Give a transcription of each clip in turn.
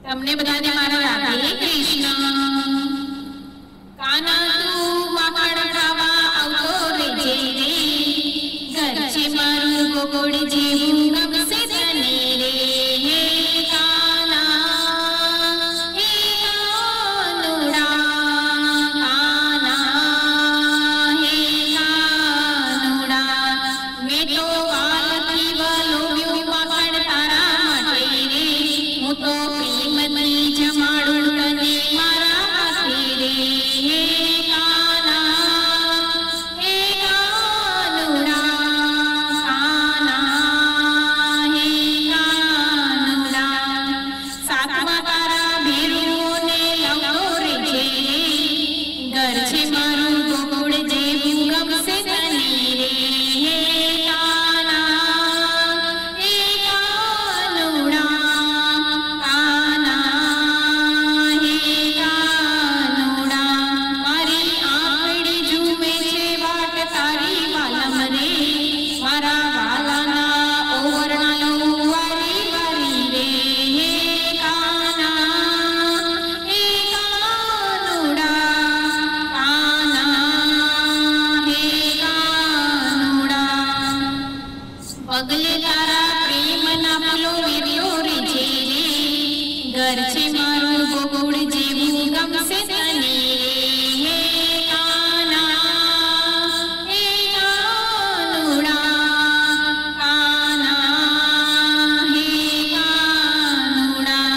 તમને બધાને મારા રાધે કૃષ્ણ। કાના તું માખણ ખાવા આવતો રેજે રે, ઘર છે મારું ગોગોળ જેવું ગમશે તને રે। હે કાના હે કાનુડા, કાના હે કાનુડા, મેં તો વાલથી વલોવ્યું માખણ તારા માટે રે, હું તો પ્રેમથી જમાડું તને મારા હાથે રે। હે કાના હે કાનુડા, કાના હે કાનુડા, સાતમા તારા ભેરુઓને લાવતો રેજે રે, ઘર છે મારું ગોકુળ જેવું ગમશે તને રે। હે કાના હે કાનુડા, કાના હે કાનુડા, મારી આંગળી જુએ છે વાટ તારી વાલમ રે, મારા વાલાના ઓવરણા લઉં વારી વારી રે। હે કાના હે કાનુડા, કાના હે કાનુડા, પગલે તારા પ્રેમના ફૂલો વેર્યો રેજે રે, ઘર છે મારું ગોકુળ જેવું ગમશે તને રે। હે કાના હે કાનુડા, કાના હે કાનુડા,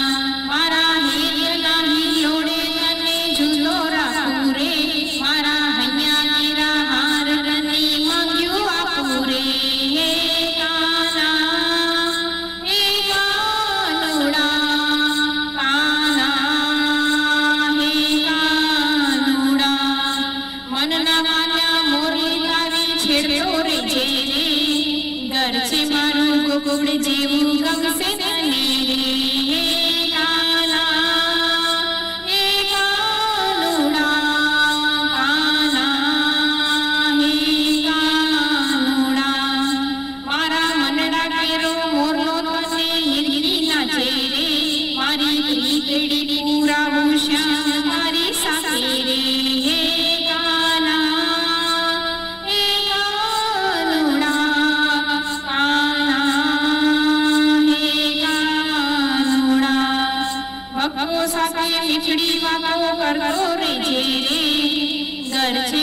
મારા હેતના હિલોડે તને ઝૂલો રાખું રે, મારા હૈયા તેરા હાર તને માંગ્યું આપું રે। હે કાના હે કાનુડા, કાના હે કાનુડા, મનના માન્યા મોરલી તારી છેડતો રેજે રે, ઘર છે મારું ગોકુળ જેવું ગમશે તને રે। હે કાના હે કાનુડા, કાના હે કાનુડા, મારા મનડા કેરો મોરલો તને નિરગી નાચે રે, મારી પ્રીતડી પૂરાવું શ્યામ તારી સાથે રે। હે કાના હે કાનુડા, કાના હે કાનુડા, ભક્તો સાથે મીઠડી વાતો કરતો રેજે રે, ઘર છે